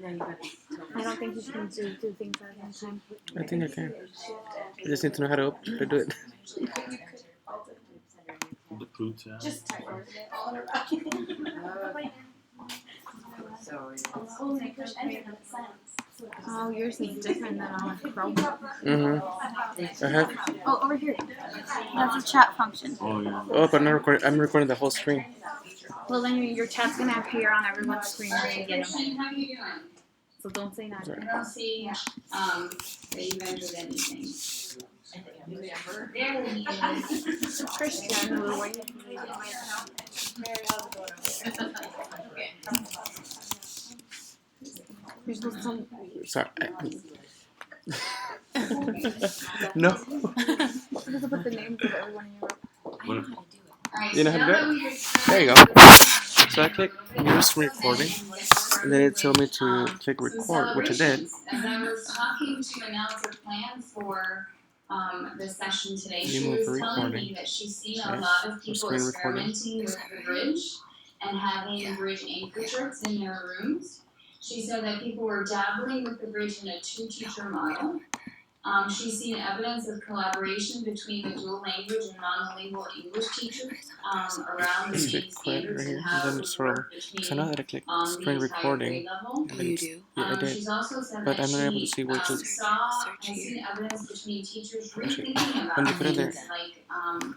I don't think you can do two things at one time. I think I can. I just need to know how to do it. The crew tab. Just type Oh, yours is different than on Chrome. I have. Oh, over here. That's a chat function. Oh yeah. Oh, but I'm recording the whole screen. Well, then your chat's gonna appear on everyone's screen when you get them. How you doing? So don't say nothing. I don't see that you've entered anything. There he is. Christian, who are You're supposed to Sorry. No. You're supposed to put the names of everyone in your What? You know how to do it? There you go. So I click use recording, and then it told me to click record, which I did. As I was talking to announce a plan for the session today, she was telling me that she's seen a lot of people experimenting with the bridge and having bridge anchor charts in their rooms. She said that people were dabbling with the bridge in a two-teacher model. She's seen evidence of collaboration between the dual language and monolingual English teachers around the same standards and how it would work between So now that I click the screen entire recording, grade level. You do? yeah, I did. She's also said But that I'm not able to see which is. has seen evidence between teachers rethinking about When you put it there. things like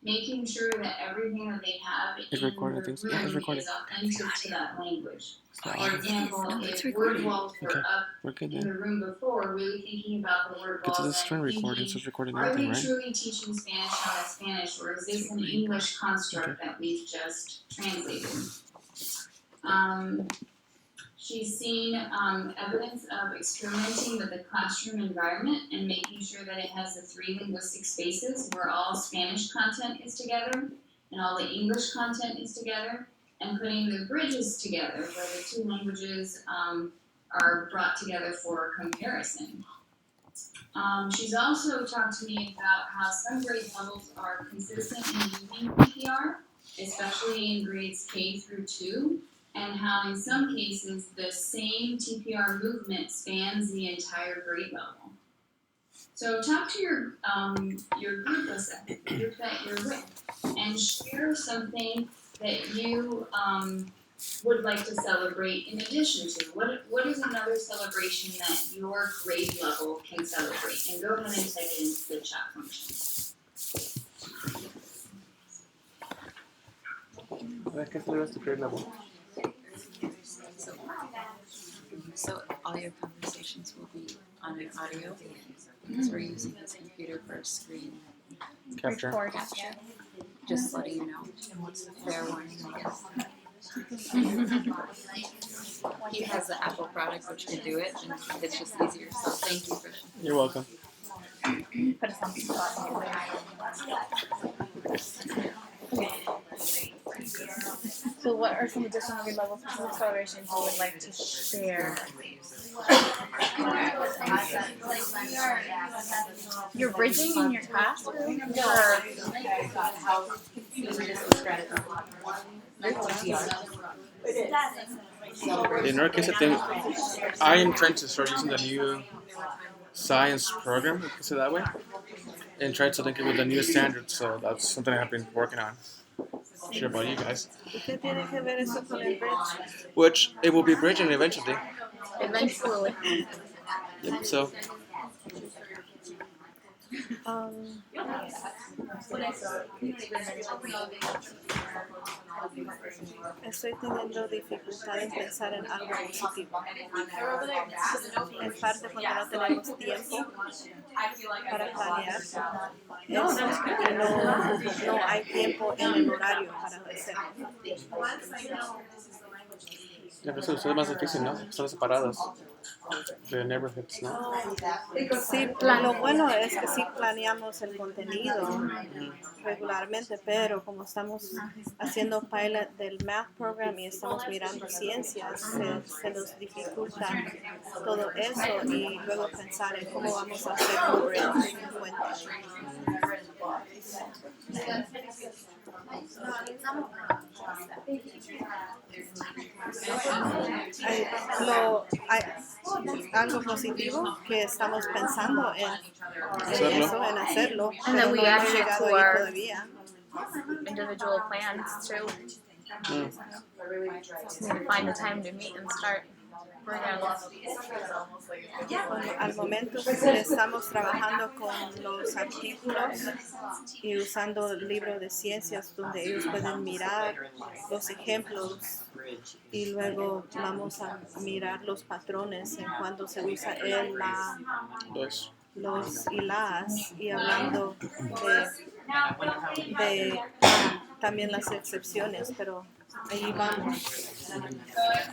making sure that everything that they have It's in recording the things. room Yeah, it's recording. is authentic to that language. So For example, it's if recording. word walls were Okay. up We're good in then. the room before, really thinking about the word Get to walls the screen and recording, so thinking, it's recording are everything, they right? truly teaching Spanish out of Spanish, or is this an English construct that we've just translated? She's seen evidence of experimenting with the classroom environment and making sure that it has the 3 linguistic spaces where all Spanish content is together and all the English content is together, and putting the bridges together where the 2 languages are brought together for comparison. She's also talked to me about how some grade levels are consistent in using PPR, especially in grades K through 2, and how in some cases the same TPR movement spans the entire grade level. So talk to your group that you're with, and share something that you would like to celebrate in addition to. What is another celebration that your grade level can celebrate? And go ahead and type it into the chat function. ¿Qué celebras tu grade level? So all your conversations will be on your audio because we're using this computer for a screen Capture. capture. Just letting you know. Fair warning, I guess. He has the Apple product which can do it, and it's just easier. So thank you for. You're welcome. put us on the spot. So what are some additional grade levels of celebrations you would like to share? You're bridging in your classroom? Or In our case, I think I am trying to start using the new science program, if you say that way, and try to link it with the new standards. So that's something I've been working on. Sure about you guys. Which it will be bridging eventually. eventually. Yep. So Estoy teniendo dificultad en pensar en algo positivo. En parte porque no tenemos tiempo para planear. Y no hay tiempo en el horario para hacerlo. ya, pero eso es más difícil, ¿no? Están separadas. the neighborhoods, ¿no? Sí, lo bueno es que sí planeamos el contenido regularmente, pero como estamos haciendo pilot del math program y estamos mirando ciencias, se nos dificulta todo eso y luego pensar en cómo vamos a hacer un bridge, un puente. Hay algo positivo que estamos pensando en Hacerlo. eso, en hacerlo, And pero then we no hemos added it llegado to ahí our- todavía. Individual plans too. Mm. Just need to find the time to meet and start working on Bueno, al momento estamos trabajando con los artículos y usando libros de ciencias donde ellos pueden mirar los ejemplos y luego vamos a mirar los patrones en cuando se usa el, la, Pues, los y las y hablando de también las excepciones, pero ahí vamos. So I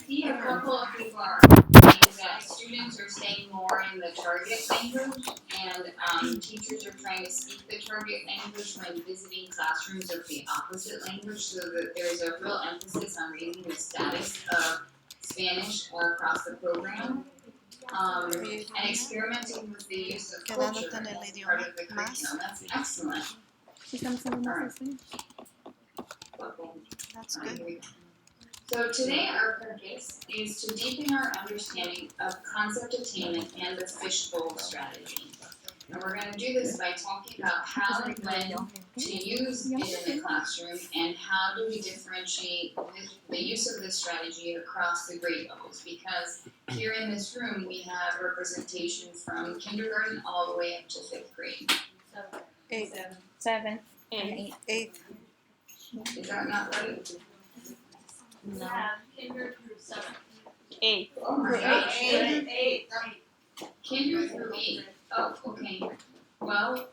see a couple of people are saying that students are staying more in the target language and teachers are trying to speak the target language when visiting classrooms of the opposite language so that there's a real emphasis on raising the status of Spanish across the program. And experimenting with the use of culture Quedándote en el as idioma part of the más. curriculum. That's excellent. That's good. So today our purpose is to deepen our understanding of concept attainment and the fishbowl strategy. And we're gonna do this by talking about how and when to use it in the classroom and how do we differentiate the use of this strategy across the grade levels. Because here in this room, we have representation from kindergarten all the way up to 5th grade. Eighth. 7 and 8. Eighth. Is that not right? No. 8. Oh my gosh. Kinder through 8. Oh, okay. Well,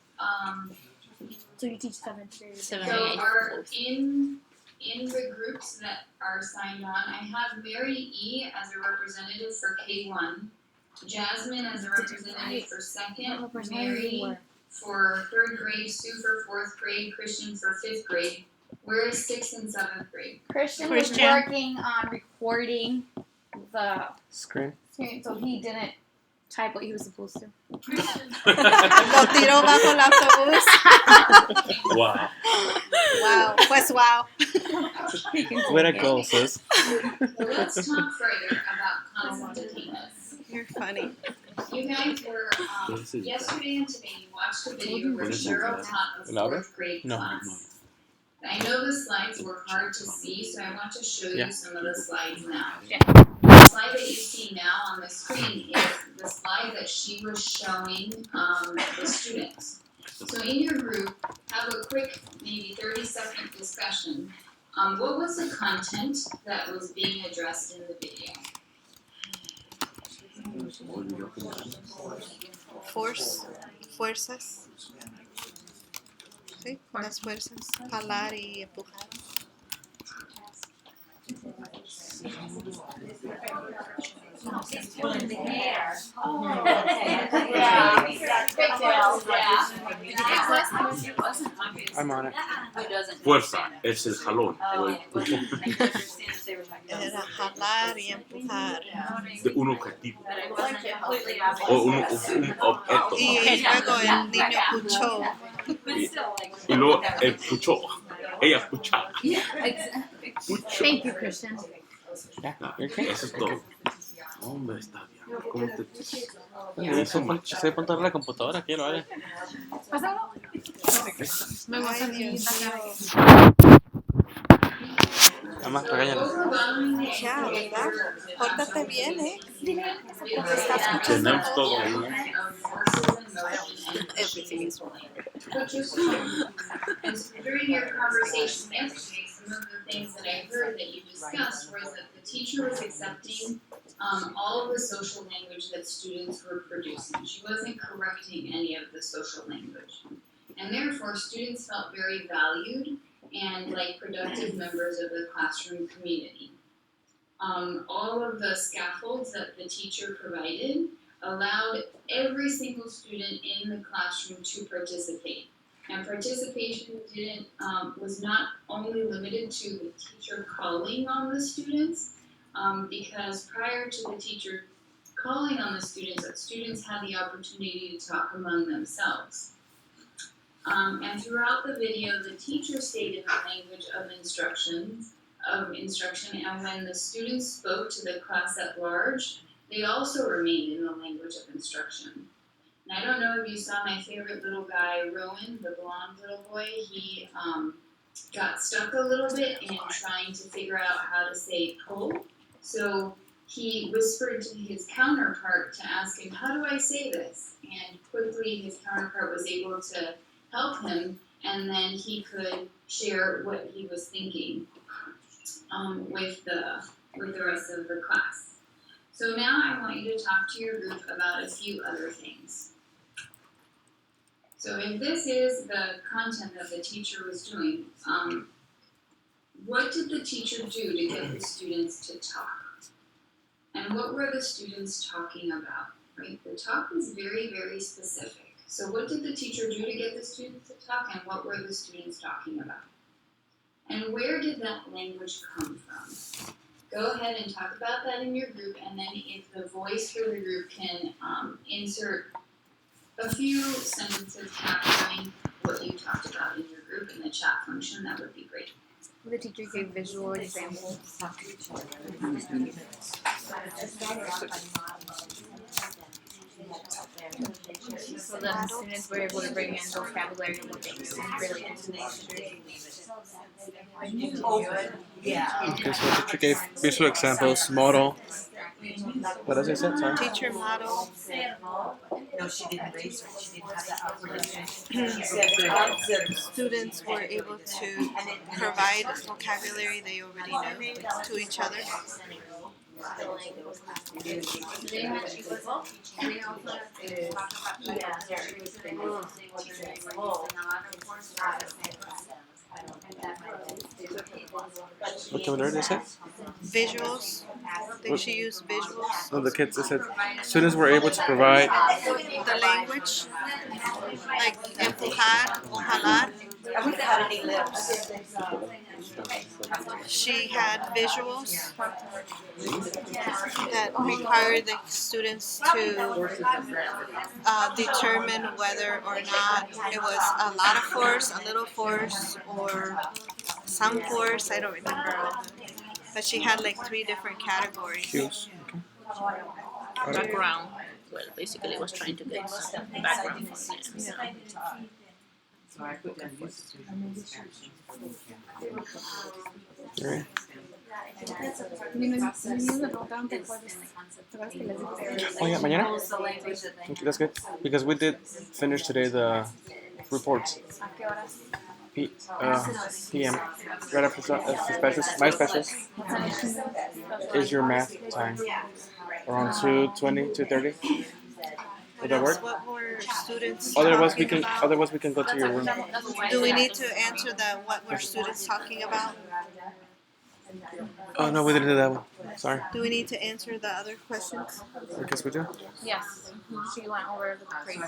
So you teach 7 through 7 so and 8. are in the groups that are signed on, I have Mary E as a representative for K1, Jasmine as a representative for 2nd, Mary for 3rd grade, Sue for 4th grade, Christian for 5th grade. Where is 6th and 7th grade? Christian was Christian. working on recording the screen. screen, so he didn't type what he was supposed to. Lo tiró bajo el autobús. Wow. Wow, pues wow. Way to go, sis. Let's talk further about concept attainment. You're funny. You guys were, yesterday and today, you watched a video where Cheryl taught a Louder? 4th grade No. class. I know the slides were hard to see, so I want to show you Yeah. some of the slides now. Yeah. The slide that you see now on the screen is the slide that she was showing the students. So in your group, have a quick, maybe 30-second discussion. What was the content that was being addressed in the video? Fuerzas. Sí, las fuerzas. Jalar y empujar. I'm on it. Fuerza es el jalón o el empujón Era jalar y empujar. de un objetivo o un objeto. Y luego el niño puchó. Y luego él puchó. Ella puchaba. Pucho. Thank you, Christian. Yeah, Ah, you're okay. eso es todo. Hombre, está bien. ¿Cómo te Estoy a punto de la computadora, quiero, vale. Ay, Dios mío. Nada más, regáñalo. Ya, ¿verdad? Pórtate bien, ¿eh? tenemos todo ahí, ¿no? Everything is wrong. And so during your conversation yesterday, some of the things that I heard that you discussed was that the teacher was accepting all of the social language that students were producing. She wasn't correcting any of the social language. And therefore, students felt very valued and like productive members of the classroom community. all of the scaffolds that the teacher provided allowed every single student in the classroom to participate. And participation was not only limited to the teacher calling on the students, because prior to the teacher calling on the students had the opportunity to talk among themselves. And throughout the video, the teacher stayed in the language of instruction, and when the students spoke to the class at large, they also remained in the language of instruction. And I don't know if you saw my favorite little guy, Rowan, the blonde little boy. He got stuck a little bit in trying to figure out how to say pull. So he whispered to his counterpart to ask him, "How do I say this?" And quickly his counterpart was able to help him, and then he could share what he was thinking with the rest of the class. So now I want you to talk to your group about a few other things. So if this is the content that the teacher was doing, what did the teacher do to get the students to talk? And what were the students talking about, right? The talk was very, very specific. So what did the teacher do to get the students to talk, and what were the students talking about? And where did that language come from? Go ahead and talk about that in your group, and then if the voice for the group can insert a few sentences capturing what you talked about in your group in the chat function, that would be great. The teacher gave visual examples. So the students were able to bring in vocabulary and what they knew and relate to Okay, so the teacher gave visual examples, model. What else I said? Sorry. Teacher model. No, she didn't raise her. She didn't have that opportunity. Students were able to provide vocabulary they already knew to each other. Vocabulary they said? Visuals. Did she use visuals? No, the kids, they said students were able to provide. The language, like empujar or jalar. I wouldn't have had any lips. She had visuals that required the students to determine whether or not it was a lot of force, a little force, or some force. I don't remember all of them. But she had like 3 different categories. Cues. Okay. Background. Well, basically, was trying to get some background from them. So I put down usage actions. Alright. Oh yeah, mañana? Okay, that's good. Because we did finish today the reports. PM. Right after specials. My specials is your math time. Around 2:20, 2:30. Would that work? What were students Otherwise talking we can go to your room. Do we need to answer the what were students talking about? Oh no, we didn't do that one. Sorry. Do we need to answer the other questions? I guess we do. Yes, she went over the grade.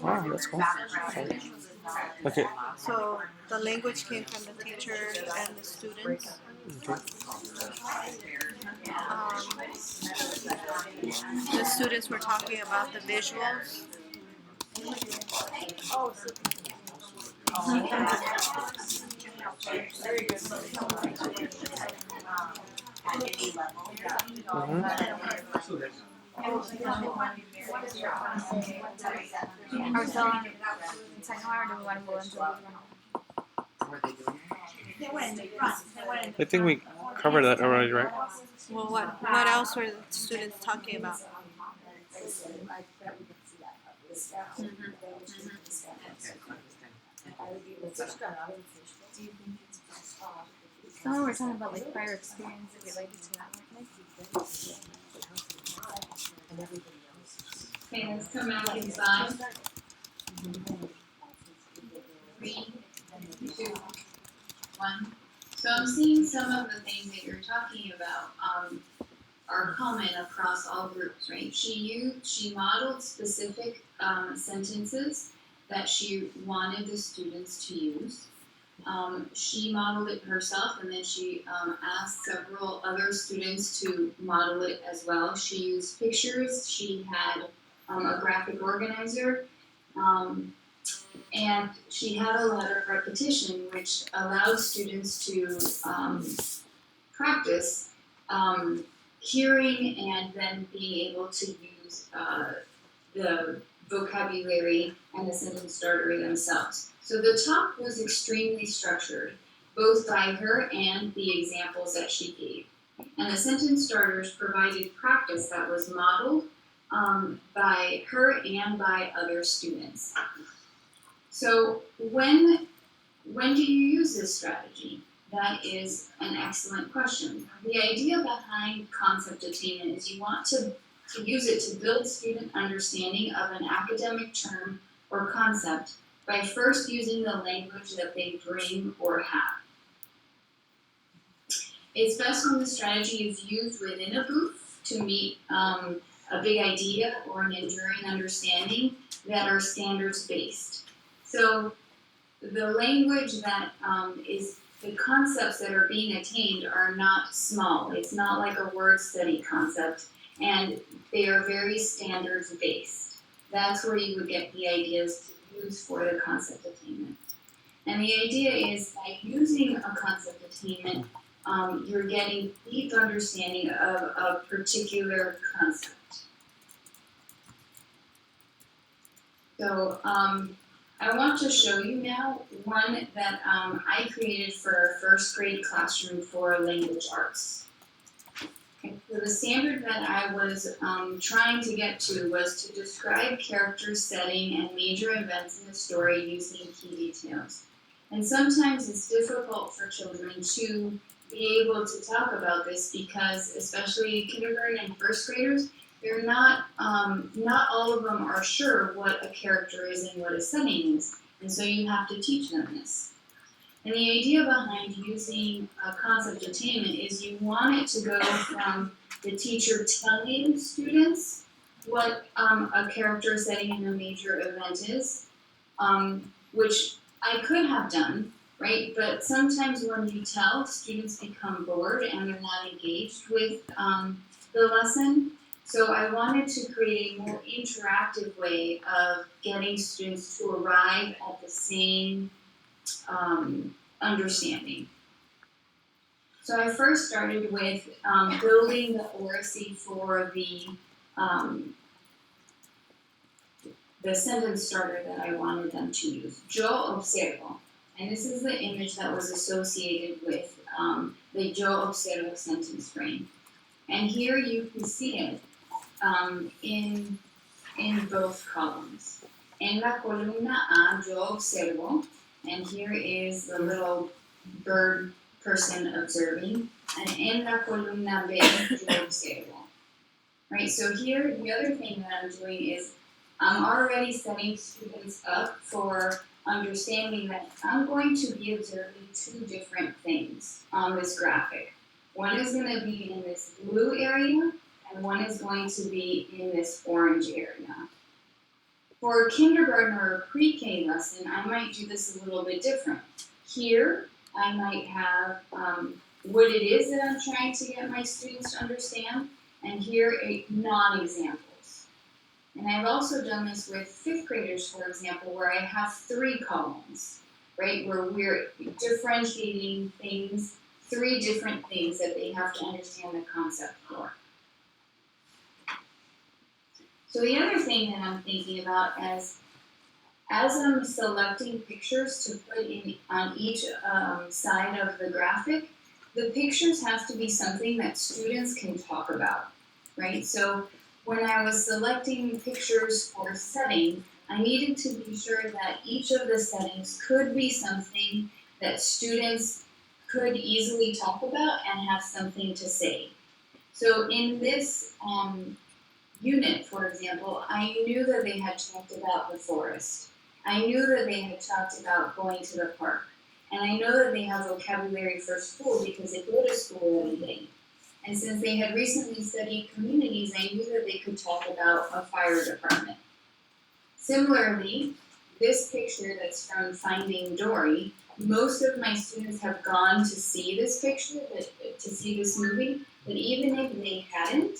Wow, that's cool. Sorry. Okay. So the language came from the teacher and the students. Okay. The students were talking about the visuals. Are we still on second one, or do we want to move into I think we covered that already, right? Well, what else were the students talking about? Some of we're talking about like prior experience related to that, weren't Okay, let's come back in 5, 3, 2, 1. So I'm seeing some of the things that you're talking about are common across all groups, right? She modeled specific sentences that she wanted the students to use. She modeled it herself, and then she asked several other students to model it as well. She used pictures. She had a graphic organizer. And she had a lot of repetition, which allowed students to practice hearing and then being able to use the vocabulary and the sentence starter themselves. So the talk was extremely structured, both by her and the examples that she gave. And the sentence starters provided practice that was modeled by her and by other students. So when do you use this strategy? That is an excellent question. The idea behind concept attainment is you want to use it to build student understanding of an academic term or concept by first using the language that they bring or have. It's best when the strategy is used within a group to meet a big idea or an enduring understanding that are standards-based. So the language that is the concepts that are being attained are not small. It's not like a word study concept, and they are very standards-based. That's where you would get the ideas to use for the concept attainment. And the idea is by using a concept attainment, you're getting deep understanding of a particular concept. So I want to show you now one that I created for a first grade classroom for language arts. Okay, so the standard that I was trying to get to was to describe character setting and major events in the story using key details. And sometimes it's difficult for children to be able to talk about this because, especially kindergarten and first graders, they're not all of them are sure what a character is and what a setting is. And so you have to teach them this. And the idea behind using a concept attainment is you want it to go from the teacher telling students what a character setting and a major event is, which I could have done, right? But sometimes when you tell, students become bored and they're not engaged with the lesson. So I wanted to create a more interactive way of getting students to arrive at the same understanding. So I first started with building the oracy for the sentence starter that I wanted them to use. Yo observo. And this is the image that was associated with the yo observo sentence frame. And here you can see it in both columns. En la columna A, yo observo, and here is the little bird person observing, and en la columna B, yo observo. Right, so here, the other thing that I'm doing is I'm already setting students up for understanding that I'm going to be observing two different things on this graphic. One is going to be in this blue area, and one is going to be in this orange area. For a kindergarten or a pre-K lesson, I might do this a little bit different. Here, I might have what it is that I'm trying to get my students to understand, and here non-examples. And I've also done this with fifth graders, for example, where I have 3 columns, right, where we're differentiating things, 3 different things that they have to understand the concept for. So the other thing that I'm thinking about as I'm selecting pictures to put in on each side of the graphic, the pictures have to be something that students can talk about, right? So when I was selecting pictures for setting, I needed to be sure that each of the settings could be something that students could easily talk about and have something to say. So in this unit, for example, I knew that they had talked about the forest. I knew that they had talked about going to the park. And I know that they have vocabulary for school because they go to school every day. And since they had recently studied communities, I knew that they could talk about a fire department. Similarly, this picture that's from Finding Dory, most of my students have gone to see this picture, to see this movie, but even if they hadn't,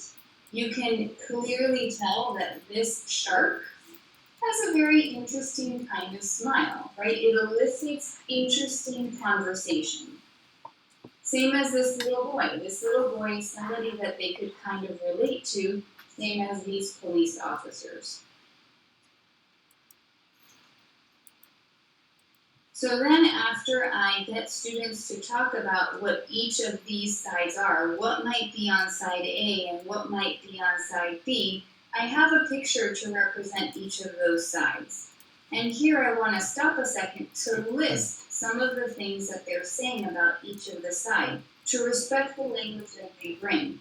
you can clearly tell that this shark has a very interesting kind of smile, right? It elicits interesting conversation. Same as this little boy. This little boy is somebody that they could kind of relate to, same as these police officers. So then after I get students to talk about what each of these sides are, what might be on side A and what might be on side B, I have a picture to represent each of those sides. And here I want to stop a second to list some of the things that they're saying about each of the sides, to respect the language that they bring.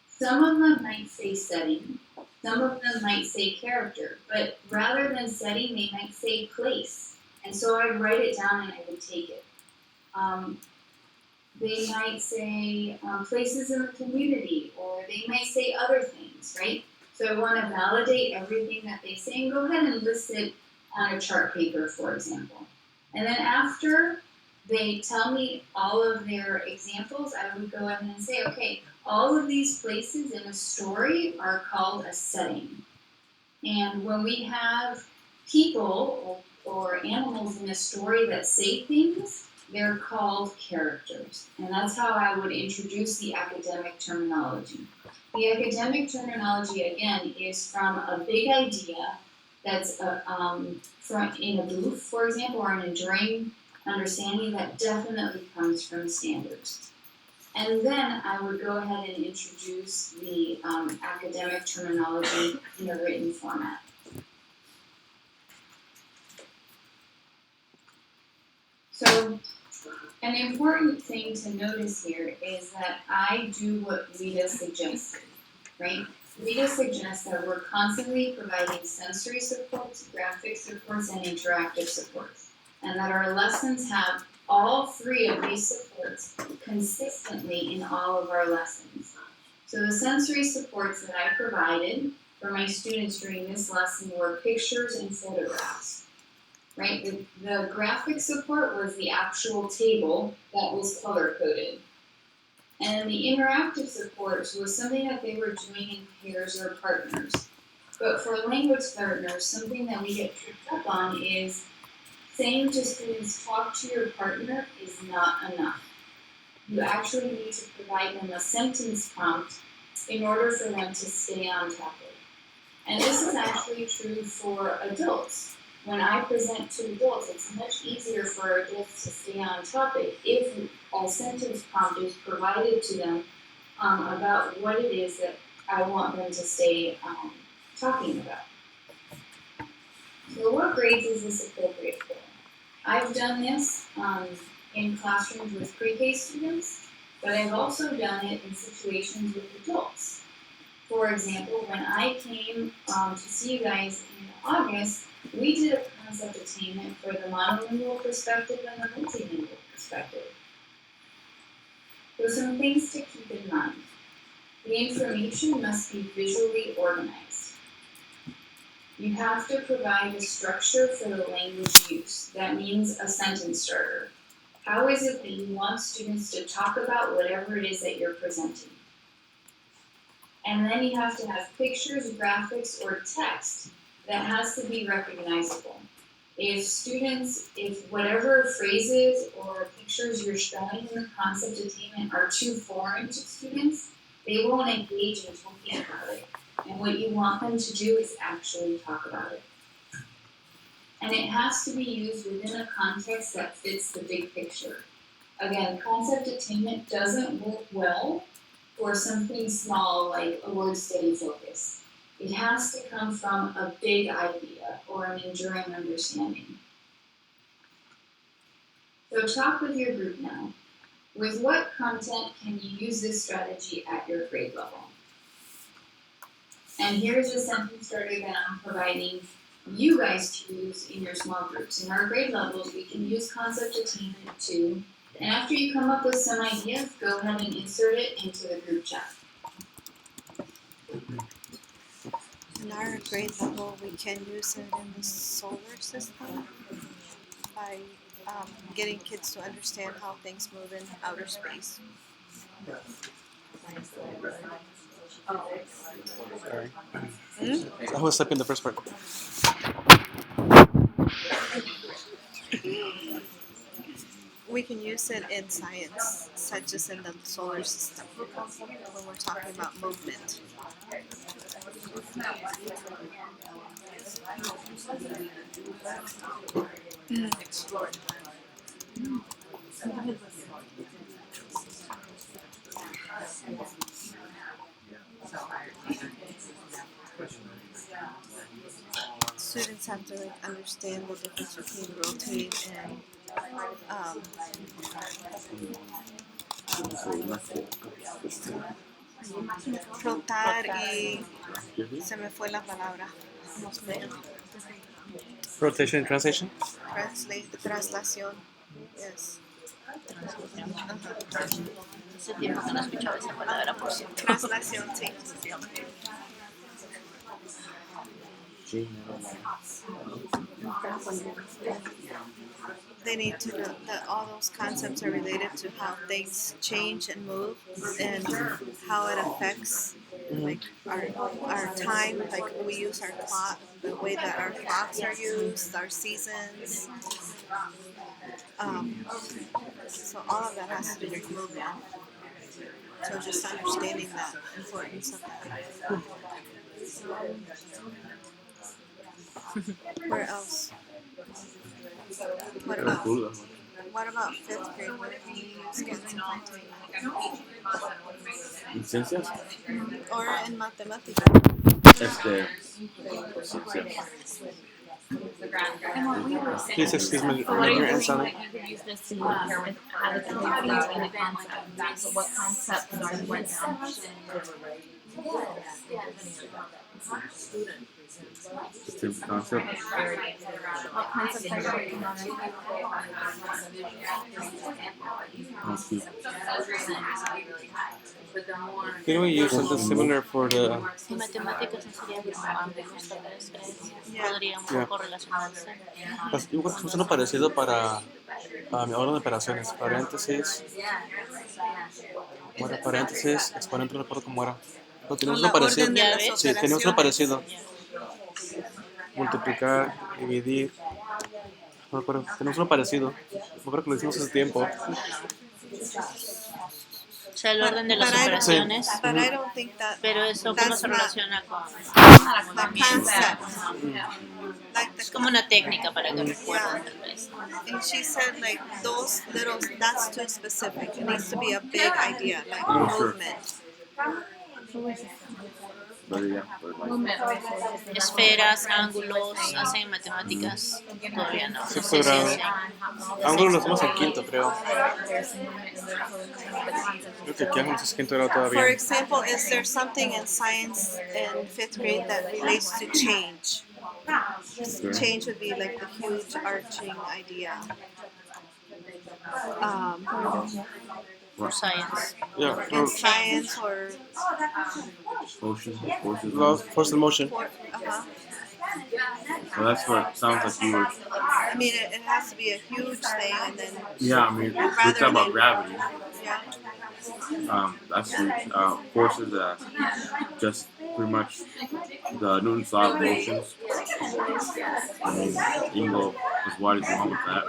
Some of them might say setting, some of them might say character, but rather than setting, they might say place. And so I'd write it down and I would take it. They might say places in the community, or they might say other things, right? So I want to validate everything that they say and go ahead and list it on a chart paper, for example. And then after they tell me all of their examples, I would go ahead and say, okay, all of these places in a story are called a setting. And when we have people or animals in a story that say things, they're called characters. And that's how I would introduce the academic terminology. The academic terminology, again, is from a big idea that's in a booth, for example, or an enduring understanding that definitely comes from standards. And then I would go ahead and introduce the academic terminology in a written format. So an important thing to notice here is that I do what Rita suggested, right? Rita suggests that we're constantly providing sensory supports, graphic supports, and interactive supports, and that our lessons have all three of these supports consistently in all of our lessons. So the sensory supports that I provided for my students during this lesson were pictures and photographs. Right, the graphic support was the actual table that was color-coded. And the interactive support was something that they were doing in pairs or partners. But for language learners, something that we get tripped up on is saying to students, talk to your partner is not enough. You actually need to provide them a sentence prompt in order for them to stay on topic. And this is actually true for adults. When I present to adults, it's much easier for adults to stay on topic if a sentence prompt is provided to them about what it is that I want them to stay talking about. So what grades is this appropriate for? I've done this in classrooms with pre-K students, but I've also done it in situations with adults. For example, when I came to see you guys in August, we did a concept attainment for the monolingual perspective and the multilingual perspective. So some things to keep in mind. The information must be visually organized. You have to provide a structure for the language use. That means a sentence starter. How is it that you want students to talk about whatever it is that you're presenting? And then you have to have pictures, graphics, or text that has to be recognizable. If whatever phrases or pictures you're showing in the concept attainment are too foreign to students, they won't engage in talking about it. And what you want them to do is actually talk about it. And it has to be used within a context that fits the big picture. Again, concept attainment doesn't work well for something small like a word study focus. It has to come from a big idea or an enduring understanding. So talk with your group now. With what content can you use this strategy at your grade level? And here's a sentence starter that I'm providing you guys to use in your small groups. In our grade levels, we can use concept attainment too. And after you come up with some ideas, go ahead and insert it into the group chat. In our grade level, we can use it in the solar system by getting kids to understand how things move in outer space. Sorry. I was typing the first part. We can use it in science, such as in the solar system, when we're talking about movement. Students have to understand the difference between rotate and rotar y se me fue la palabra. Rotation and translation? Traslación. Yes. Hace tiempo que no escuchaba esa palabra, por cierto. Traslación, sí. They need to know that all those concepts are related to how things change and move and how it affects like our time, like we use our clock, the way that our clocks are used, our seasons. So all of that has to do with movement. So just understanding the importance of that. Where else? What about fifth grade? What if we use concept ¿En ciencias? or in mathematics? Please excuse me, So what are you your doing? answer. You could use this to compare with how the kids maintain a concept. So what concepts are you working on? Same concept. What concepts are you working on? Can we use something similar for the Y matemáticas no sería como ángulos, tal vez, podría un Yeah. poco relacionarse. yo creo que es uno parecido para mi orden de operaciones? Paréntesis. Bueno, paréntesis, exponente, no recuerdo cómo era. Pero teníamos La uno parecido. orden de las Sí, teníamos uno operaciones. parecido. Multiplicar, dividir. No recuerdo, tenemos uno parecido. No creo que lo hicimos hace tiempo. O sea, el orden de las But I don't- operaciones, But I don't think that pero eso cómo that's se not relaciona con the concept. Like es the como una técnica para que recuerden tal vez. and she said like those little that's too specific. It needs to be a big idea, like Sure. movement. But yeah, but like, Esferas, ángulos, hacen matemáticas, todavía no. Sí, No sé si pero- hacen. Ángulo lo hacemos en quinto, creo. Creo que aquí ángulos es quinto grado For todavía. example, is there something in science in fifth grade that relates to change? Change would be like the huge arching idea. For science. Yeah, In science or motion, forces. force and motion. Well, that's what sounds like you were. I mean, it has to be a huge thing, and then Yeah, I mean, we're talking about gravity. yeah. That's huge. Forces that just pretty much the Newton's law of motions. I mean, you can go as wide as you want with that.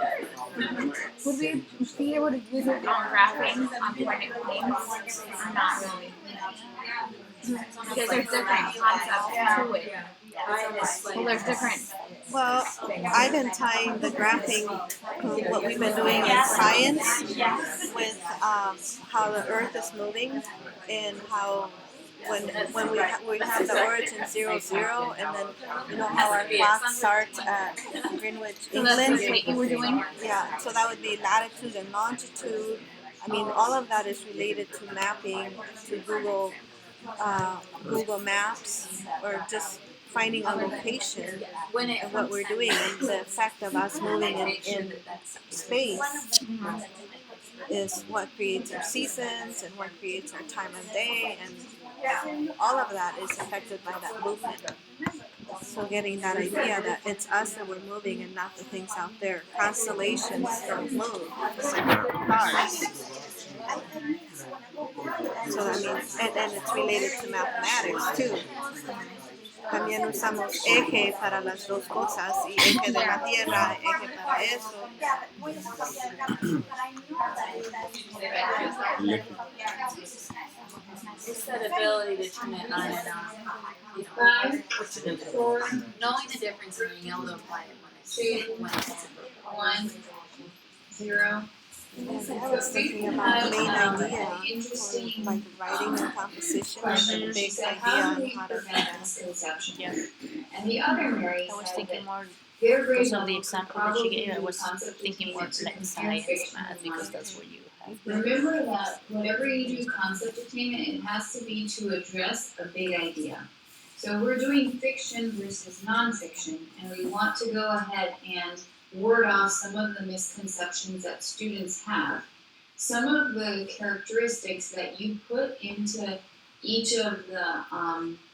Would we be able to use it on graphing on coordinate planes? Or not really? Because there's different concepts to it. Well, there's different. Well, I've been tying the graphing, what we've been doing in science, with how the Earth is moving and how when we have the origin 0, and then you know how our clock starts at Greenwich, So that's England. what you were doing? Yeah, so that would be latitude and longitude. I mean, all of that is related to mapping to Google Maps or just finding a location When it of what we're doing, and the fact of us moving in space is what creates our seasons and what creates our time of day, and all of that is affected by that movement. So getting that idea that it's us that we're moving and not the things out there. Constellations don't move, stars. So that means, and it's related to mathematics too. También usamos eje para las dos cosas y eje de la tierra, eje para eso. It's that ability to turn it on and off. You know, 5, 4, knowing the difference and being able to apply it when it's 1, 0. Yes, I was thinking about the main idea for like writing and composition, Question. the She big said, idea how do on we how to prevent misconception? Yeah. And the other Mary I was said thinking that more their grade because of the level example could that she probably gave. I do was concept thinking more attainment to like compare science, fiction math, and because nonfiction. that's what you have. Remember that whenever you do concept attainment, it has to be to address a big idea. So we're doing fiction versus nonfiction, and we want to go ahead and ward off some of the misconceptions that students have. Some of the characteristics that you put into each of the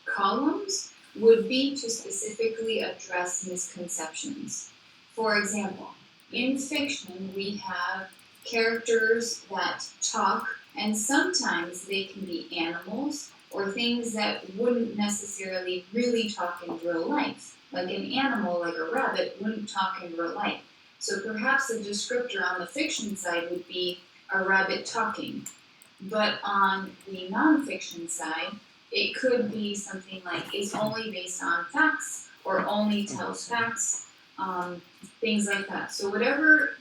columns would be to specifically address misconceptions. For example, in fiction, we have characters that talk, and sometimes they can be animals or things that wouldn't necessarily really talk in real life. Like an animal, like a rabbit, wouldn't talk in real life. So perhaps a descriptor on the fiction side would be a rabbit talking. But on the nonfiction side, it could be something like is only based on facts or only tells facts, things like that. So whatever,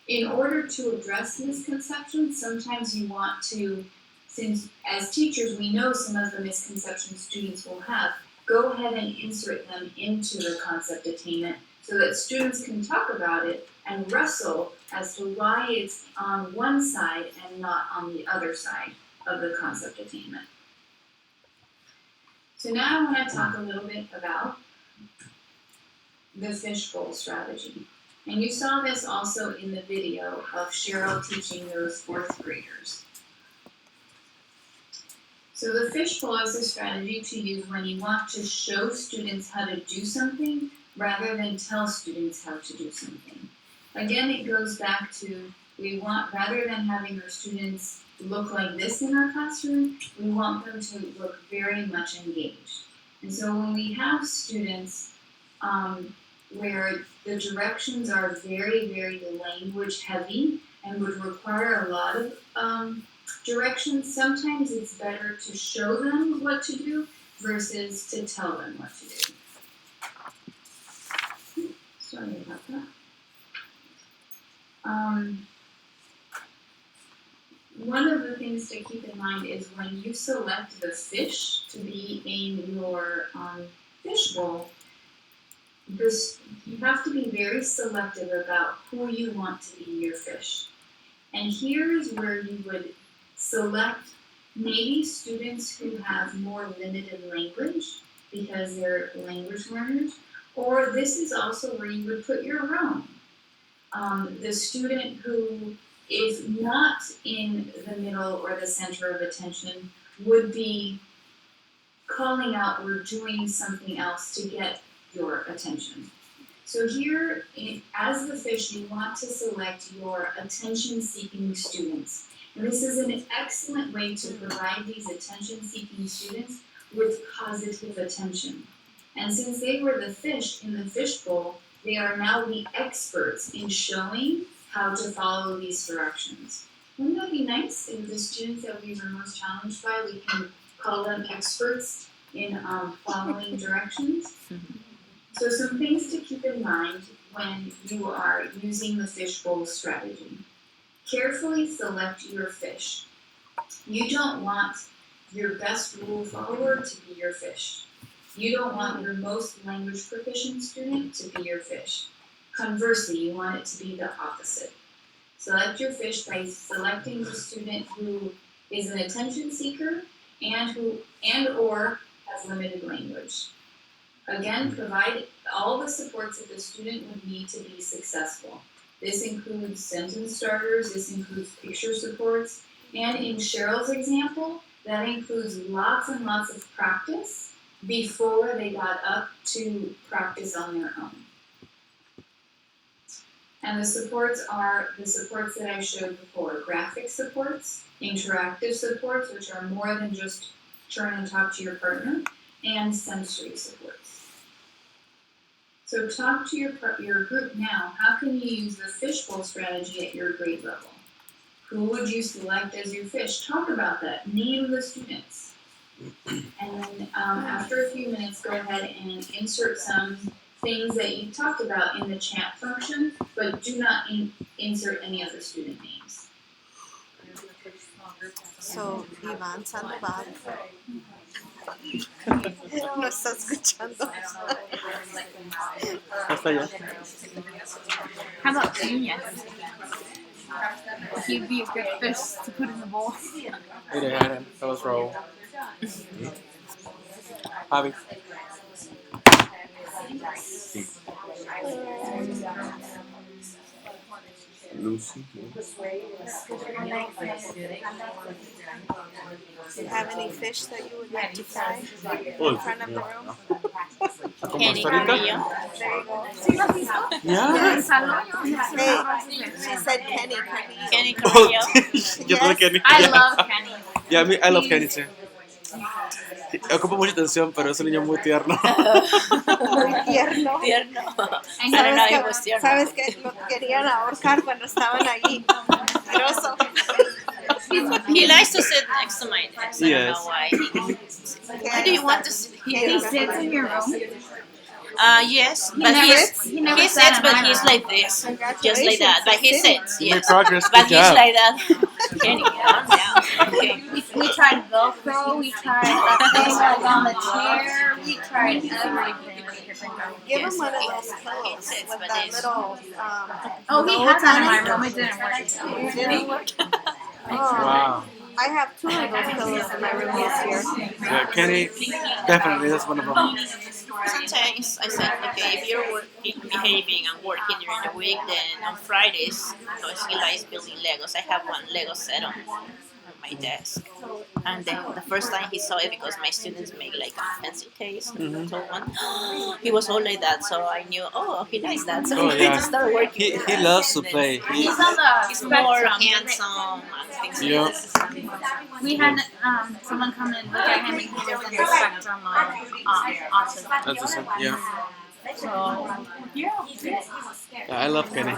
in order to address misconceptions, sometimes you want to, since as teachers we know some of the misconceptions students will have, go ahead and insert them into the concept attainment so that students can talk about it and wrestle as to why it's on one side and not on the other side of the concept attainment. So now I want to talk a little bit about the fishbowl strategy. And you saw this also in the video of Cheryl teaching those 4th graders. So the fishbowl is a strategy to use when you want to show students how to do something rather than tell students how to do something. Again, it goes back to, we want, rather than having our students look like this in our classroom, we want them to look very much engaged. And so when we have students where the directions are very, very language heavy and would require a lot of directions, sometimes it's better to show them what to do versus to tell them what to do. Sorry about that. One of the things to keep in mind is when you select the fish to be in your fish bowl, you have to be very selective about who you want to be your fish. And here is where you would select maybe students who have more limited language because they're language learners, or this is also where you would put your own. The student who is not in the middle or the center of attention would be calling out or doing something else to get your attention. So here, as the fish, you want to select your attention-seeking students. And this is an excellent way to provide these attention-seeking students with positive attention. And since they were the fish in the fishbowl, they are now the experts in showing how to follow these directions. Wouldn't that be nice if the students that we were most challenged by, we can call them experts in following directions? So some things to keep in mind when you are using the fishbowl strategy. Carefully select your fish. You don't want your best rule follower to be your fish. You don't want your most language proficient student to be your fish. Conversely, you want it to be the opposite. Select your fish by selecting the student who is an attention seeker and or has limited language. Again, provide all the supports that the student would need to be successful. This includes sentence starters, this includes picture supports, and in Cheryl's example, that includes lots and lots of practice before they got up to practice on their own. And the supports are the supports that I showed before, graphic supports, interactive supports, which are more than just turn and talk to your partner, and sensory supports. So talk to your group now. How can you use the fishbowl strategy at your grade level? Who would you select as your fish? Talk about that. Name the students. And then after a few minutes, go ahead and insert some things that you talked about in the chat function, but do not insert any other student names. So, Iván Sandoval. No está escuchando. Hasta allá. How about Junior? He'd be a good fish to put in the bowl. Hey there, Adam. That was Raul. Javi. Lucy. Do you have any fish that you would like to fry in front of the room? ¿Cómo Kenny está rica? Carrillo. There you go. ¿Sí lo has visto? Yeah. El salón. Hey, she said Kenny Carrillo. Kenny Carrillo. Yo tuve Kenny. I love Kenny. Yeah, I love Kenny too. Ocupa mucha atención, pero es un niño muy tierno. Muy tierno. Tierno. And I don't know, ¿Sabes it was que, tierno. sabes que lo querían ahorcar cuando estaban allí? Grosso. He likes to sit next to my desk. I don't Yes. know why. Why do you want to sit he here? sits in your room. Yes, He but never- he never sits, sat in but my he's room. like this, just like that. But he sits, You made yes. progress. But Good he's job. like that. Kenny, calm down. Okay. We tried Velcro, we tried the thing like on the chair, we tried everything. Give him one of those pillows sits, with but that it's- little. Oh, he notes had that on in my it. room, it didn't work. It didn't work. Oh, Wow. I have 2 of those pillows in my room this year. Yeah, Kenny, definitely, that's one of them. Sometimes I said, okay, if you're behaving and working during the week, then on Fridays, because he likes building Legos, I have one Lego set on my desk. And then the first time he saw it, because my students make like a pencil case, and so on, he was all like that. So I knew, oh, he likes that. So Oh, we yeah. just started working. He with that. loves to And then play. He's on the He's more spectrum. handsome and things Yeah. like that. We had someone come and look at him and he was on the spectrum of autism. That's awesome. Yeah. So, Yeah, I love Kenny.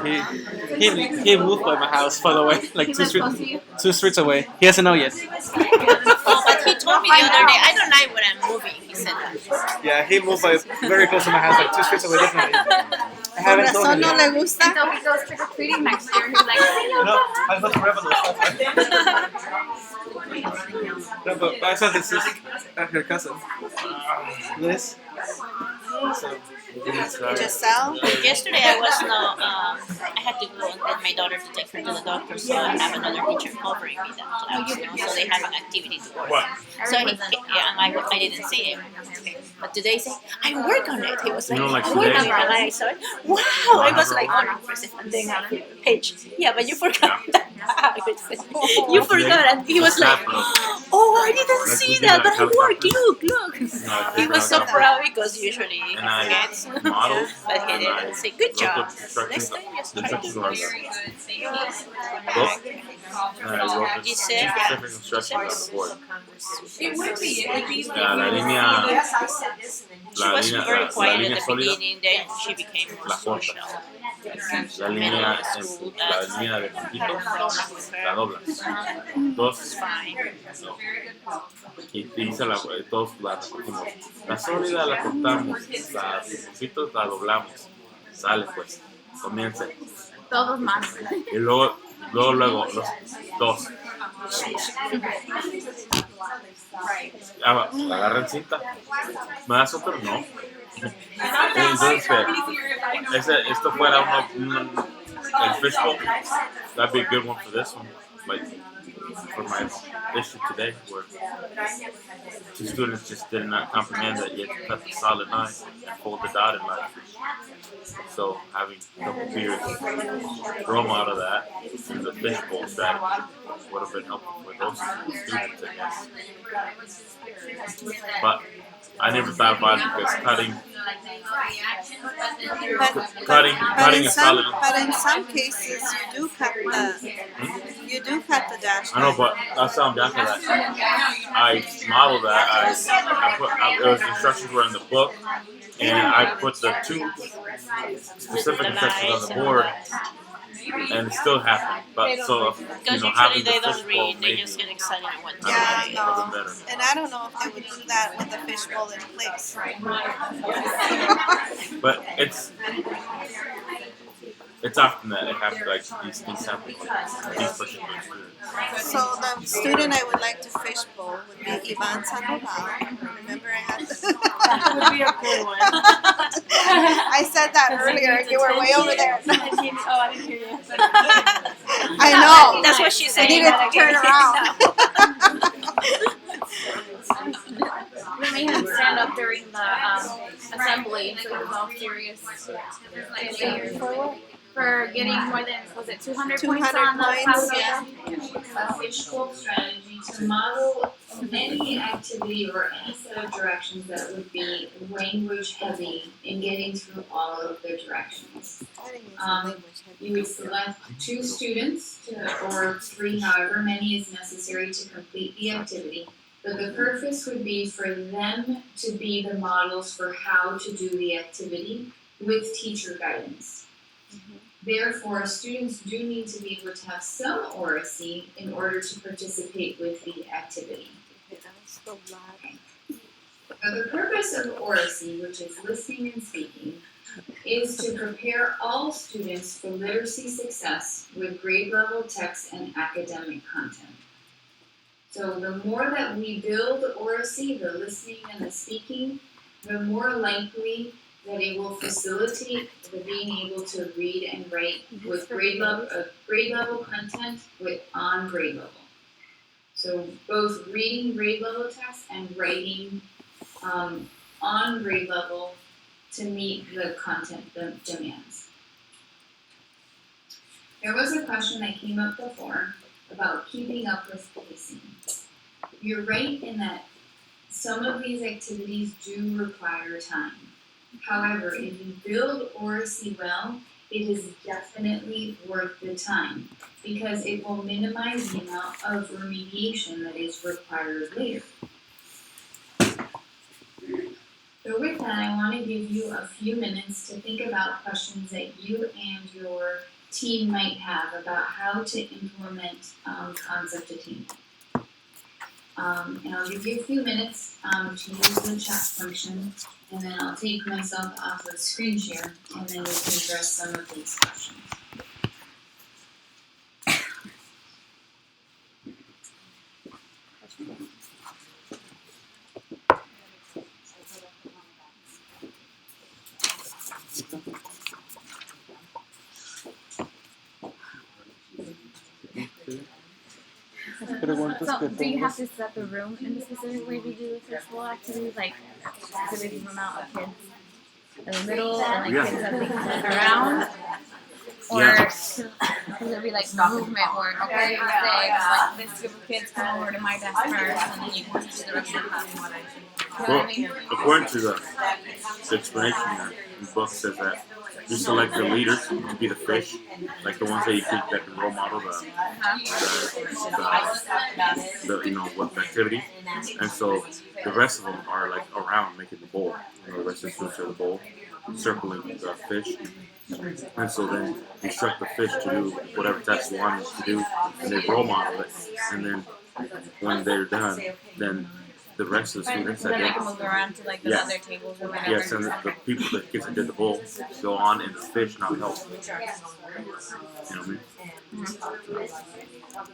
He moved by my house, by the way, like he lives close to you. 2 streets away. He doesn't know yet. Oh, but he told me the other day, I don't like when I'm moving. He said that. Yeah, he moved by very close to my house, like 2 streets away, definitely. I haven't told Corazón him no yet. le gusta. So he goes trick or treating next year. He's like, No, I was forever No, but I saw this is her cousin. Liz. So, Giselle. Yesterday I was not. I had to go and get my daughter to take her to the doctor, so I have another teacher covering me that class. You know, so they have an activity to work. So he, yeah, and I didn't see him. But today he said, I work on it. He was like, You know, like I work on today? it, and I saw it. Wow! I was like, oh, impressive. And then Paige, yeah, but you forgot that. You forgot, and he was like, oh, I didn't see that, but I worked. Look. He was so proud because usually he And I forgets, modeled, but he didn't say, good job. the Next time, just try instructions to were Giselle, specific instructions on the board. It would be La línea, Yes, I said this and then She la was línea, very la quiet línea at the sólida, beginning, then she became more la corta. social. La línea, la línea de puntito, la doblas. Dos, Fine. y dice todos la repetimos. La sólida la cortamos, la puntitos la doblamos. Sale pues, comienza. todos más. Y luego, los dos. Agarran cinta. ¿Me das otro? No. Entonces, esto fuera el fishbowl, that'd be a good one for this one. Like, for my issue today, where two students just did not comprehend that you have to cut the solid line and fold the dotted line. So having the computers role model that and the fishbowl strategy would have been helpful for those students, I guess. But I never thought about it because cutting a solid. But in some cases, you do cut the dash I know, line. but that's how I'm down for that. I modeled that. It was instructions were in the book, and I put the two specific instructions on the board, and it still happened. But so Because having usually the they don't fishbowl read, they maybe just get excited and want to Yeah, read. no. better. And I don't know if they would do that with the fishbowl in place. But it's often that it happens, like these things happen, like these particular students. So the student I would like to fishbowl would be Ivan Sandoval. Remember I had That would be a good one. I said that earlier and you were way over there. Oh, I didn't hear you. I know. That's what she I said. needed to turn around. We made him stand up during the assembly, so he was all serious. For getting more than, was it 200 points 200 on the points, class? yeah. A fishbowl strategy to model any activity or any set of directions that would be language heavy in getting through all of the directions. You would select 2 students or 3, however many is necessary to complete the activity. But the purpose would be for them to be the models for how to do the activity with teacher guidance. Therefore, students do need to be able to have some oracy in order to participate with the activity. For the purpose of oracy, which is listening and speaking, is to prepare all students for literacy success with grade level text and academic content. So the more that we build oracy, the listening and the speaking, the more likely that it will facilitate the being able to read and write with grade level content on grade level. So both reading grade level text and writing on grade level to meet the content demands. There was a question that came up before about keeping up with pacing. You're right in that some of these activities do require time. However, if you build oracy well, it is definitely worth the time because it will minimize the amount of remediation that is required later. So with that, I want to give you a few minutes to think about questions that you and your team might have about how to implement concept attainment. And I'll give you a few minutes to use the chat function, and then I'll take myself off of screen share, and then we can address some of these questions. So, do you have to set the room in a specific way to do the fishbowl activities, like specific amount of kids in the middle and like kids that they can move around? Or could there be like movement where, okay, you say, like, this group of kids come over to my desk first, and then you can do the rest of the class? You know what I mean? According to the explanation here, the book says that you select the leaders to be the fish, like the ones that you think that can role model the activity, and so the rest of them are like around making the bowl. The rest of the students are the bowl, circling the fish, and so then you instruct the fish to do whatever task you want it to do, and they role model it, and then when they're done, then the rest of the students Then they can move around to like the other tables or whatever. yes, and the people, the kids that did the bowl, go on and the fish not help. You know what I mean?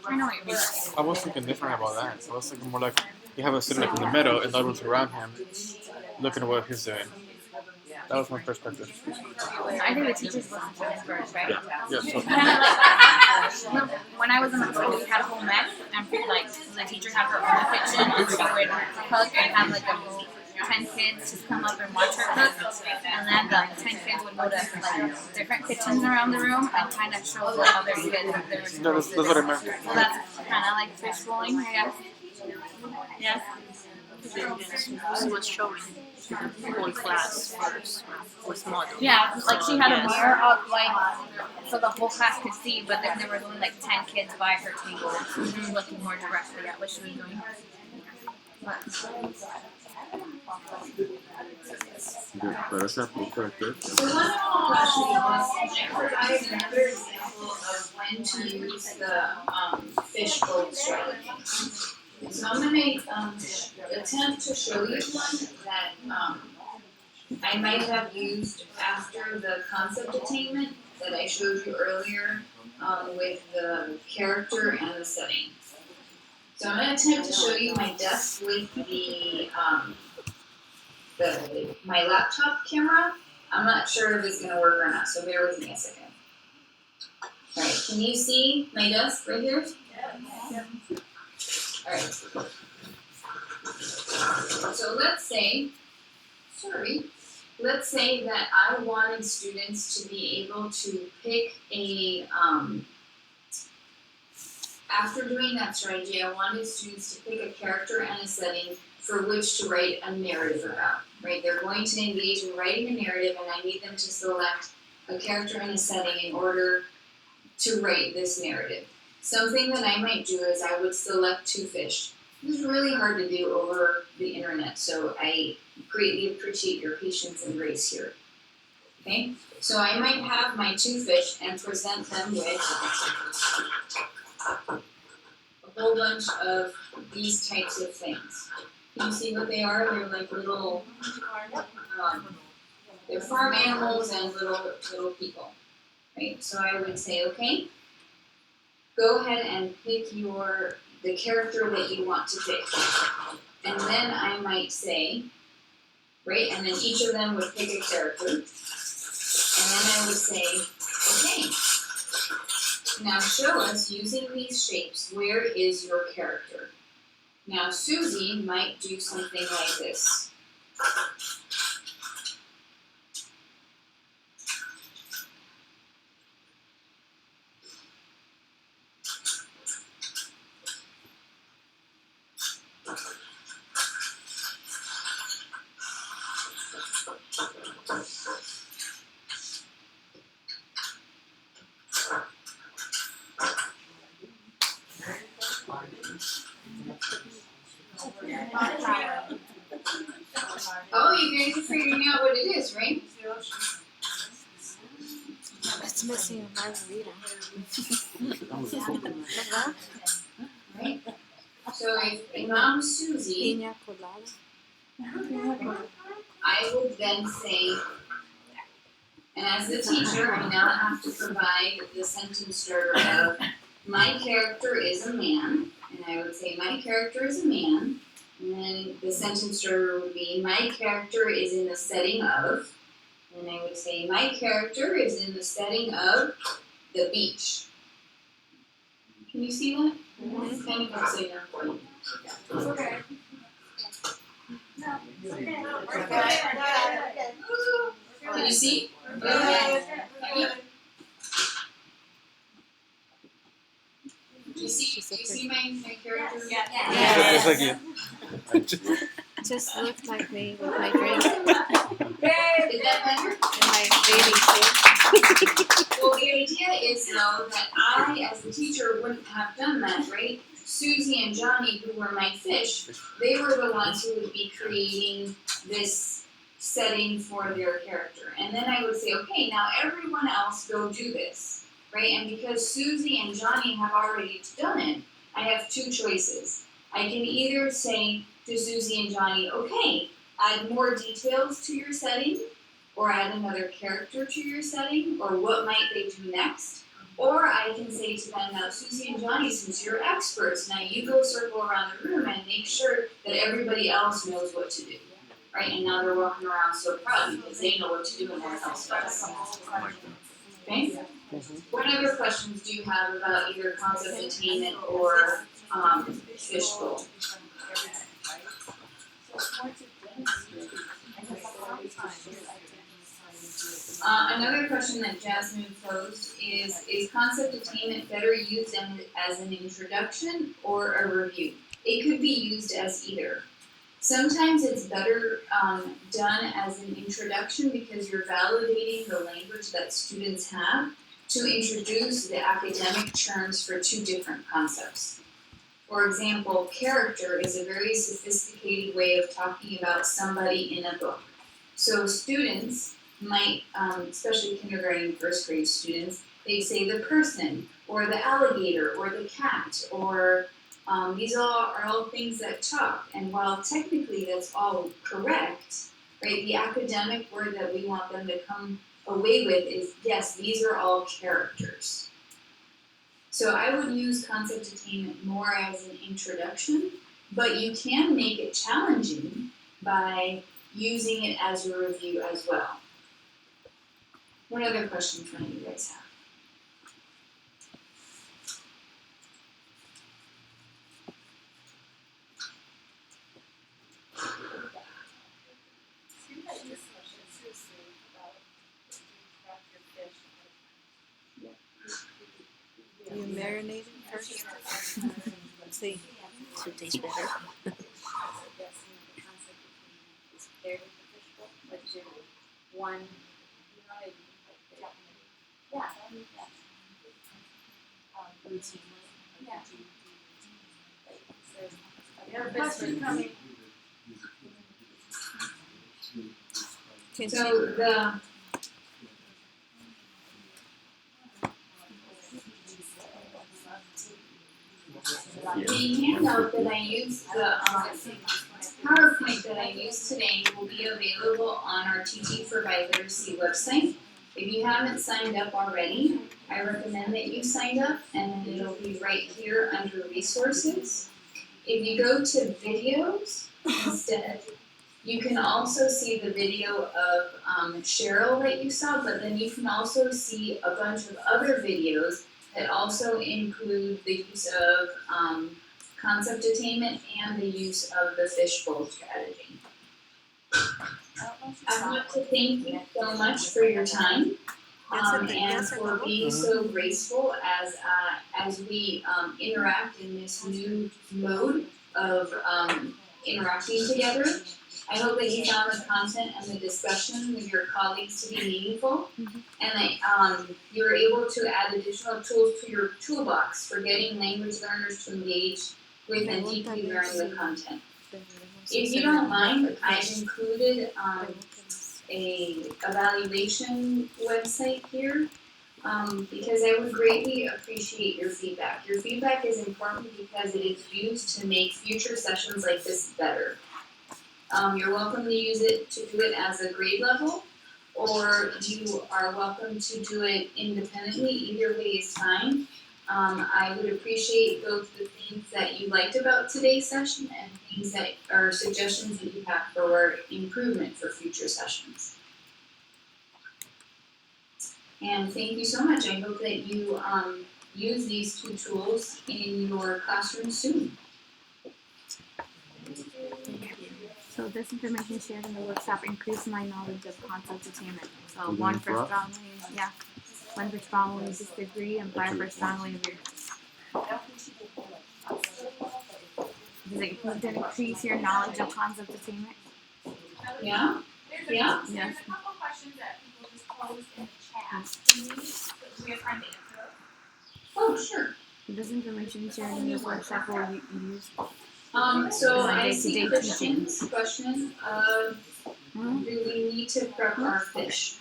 I know what you mean. I was thinking different about that. I was thinking more like you have a student like in the middle and others around him looking at what he's doing. That was my perspective. I think the teachers listen to us first, right? Yeah. So, When I was in school, we had a whole mess, and like the teacher had her own kitchen, and she would cook and have like a whole 10 kids just come up and watch her cook, and then the 10 kids would go to like different kitchens around the room and kind of show what other kids they were no, supposed that's to what I do. meant. So that's kind of like fish rolling, I guess. Yeah. She was showing the whole class first with model. Yeah, like she had a Yes. mirror up, like so the whole class could see, but then there was only like 10 kids by her table, looking more directly at what she was doing. Good. Pero esa punta de So one more question was, I have another example of when to use the fishbowl strategy. So I'm gonna attempt to show you one that I might have used after the concept attainment that I showed you earlier with the character and the setting. So I'm gonna attempt to show you my desk with my laptop camera. I'm not sure if it's gonna work or not, so bear with me a second. Alright, can you see my desk right here? Yeah. Alright. So let's say that I wanted students to be able to pick a, after doing that strategy, I wanted students to pick a character and a setting for which to write a narrative about, right? They're going to engage in writing a narrative and I need them to select a character and a setting in order to write this narrative. Something that I might do is I would select two fish. This is really hard to do over the internet, so I greatly appreciate your patience and grace here. Okay, so I might have my two fish and present them with a whole bunch of these types of things. Can you see what they are? They're like little, they're farm animals and little people, right? So I would say, okay, go ahead and pick the character that you want to pick. And then I might say, right, and then each of them would pick a character. And then I would say, okay, now show us using these shapes, where is your character? Now Susie might do something like this. Oh, you guys are figuring out what it is, right? It's missing a margarita. Right? So if Mom Susie, Piña colada. I would then say, and as the teacher, I now have to provide the sentence starter of, my character is a man, and I would say, my character is a man, and then the sentence starter would be, my character is in the setting of, and I would say, my character is in the setting of the beach. Can you see that? It's kind of upside down for you. Okay. Can you see? Okay. Do you see my character? Just like you. Just looked like me with my drink Is that better? and my bathing suit. Well, the idea is though that I, as the teacher, wouldn't have done that, right? Susie and Johnny, who were my fish, they were the ones who would be creating this setting for their character. And then I would say, okay, now everyone else go do this, right? And because Susie and Johnny have already done it, I have two choices. I can either say to Susie and Johnny, okay, add more details to your setting, or add another character to your setting, or what might they do next? Or I can say to them, now Susie and Johnny, since you're experts, now you go circle around the room and make sure that everybody else knows what to do, right? And now they're walking around so proud because they know what to do and no one else does. Okay? What other questions do you have about either concept attainment or fishbowl? Another question that Jasmine posed is concept attainment better used as an introduction or a review? It could be used as either. Sometimes it's better done as an introduction because you're validating the language that students have to introduce the academic terms for two different concepts. For example, character is a very sophisticated way of talking about somebody in a book. So students might, especially kindergarten and first grade students, they say the person, or the alligator, or the cat, or these are all things that talk. And while technically that's all correct, right, the academic word that we want them to come away with is, yes, these are all characters. So I would use concept attainment more as an introduction, but you can make it challenging by using it as a review as well. What other questions might you guys have? You marinate it first. See. Should taste better. So the handout that I used, the PowerPoint that I used today will be available on our TT for Literacy website. If you haven't signed up already, I recommend that you sign up, and then it'll be right here under resources. If you go to videos instead, you can also see the video of Cheryl that you saw, but then you can also see a bunch of other videos that also include the use of concept attainment and the use of the fishbowl strategy. I want to thank you so much for your time and for being so graceful as we interact in this new mode of interacting together. I hope that you found the content and the discussion with your colleagues to be meaningful, and that you were able to add additional tools to your toolbox for getting language learners to engage with and deeply learn the content. If you don't mind, I've included a evaluation website here because I would greatly appreciate your feedback. Your feedback is important because it is used to make future sessions like this better. You're welcome to use it to do it as a grade level, or you are welcome to do it independently. Either way is fine. I would appreciate both the things that you liked about today's session and things that are suggestions that you have for improvement for future sessions. And thank you so much. I hope that you use these two tools in your classroom soon. So this information shared in the workshop increased my knowledge of concept attainment. So Okay, one for for us? one for strongly disagree and 5 for strongly agree. Does it increase your knowledge of concept attainment? Yeah? Yeah? Yes. There's a couple questions that people just posed in the chat. Can we have time to answer those? Oh, sure. This information shared in this workshop will you use? So I Day-to-day see Christian's question of do we need to prep our fish?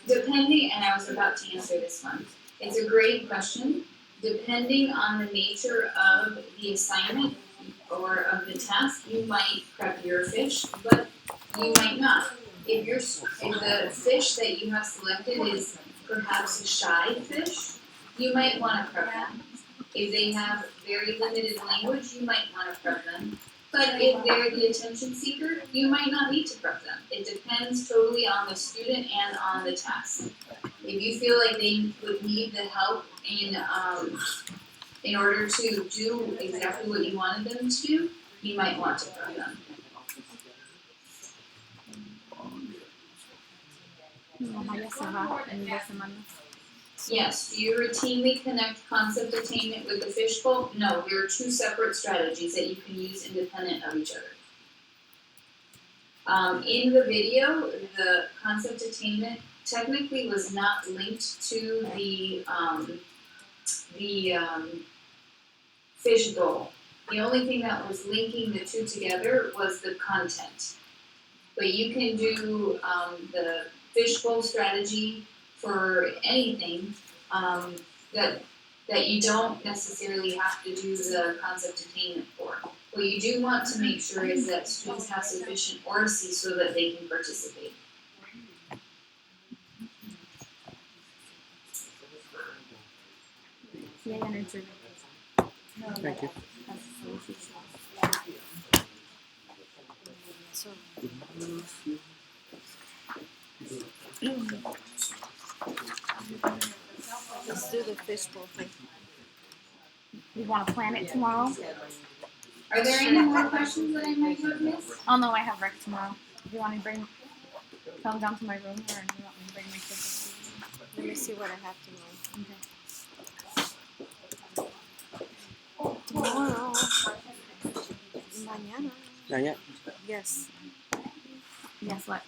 Depending, and I was about to answer this one. It's a great question. Depending on the nature of the assignment or of the task, you might prep your fish, but you might not. If the fish that you have selected is perhaps a shy fish, you might want to prep them. If they have very limited language, you might want to prep them. But if they're the attention seeker, you might not need to prep them. It depends totally on the student and on the task. If you feel like they would need the help in order to do exactly what you wanted them to do, you might want to prep them. Mamá ya se va en 2 semanas. Yes, do you routinely connect concept attainment with the fishbowl? No, there are 2 separate strategies that you can use independent of each other. In the video, the concept attainment technically was not linked to the fishbowl. The only thing that was linking the 2 together was the content. But you can do the fishbowl strategy for anything that you don't necessarily have to do the concept attainment for. What you do want to make sure is that students have sufficient oracy so that they can participate. Sí, ella no entiende. Thank you. So, Let's do the fishbowl thing. You want to plan it tomorrow? Are there any more questions that I might have missed? Oh no, I have rec tomorrow. Do you want to come down to my room, or do you want me to bring my kids? Let me see what I have tomorrow. Tomorrow. Mañana. Not yet. Yes. Yes, what?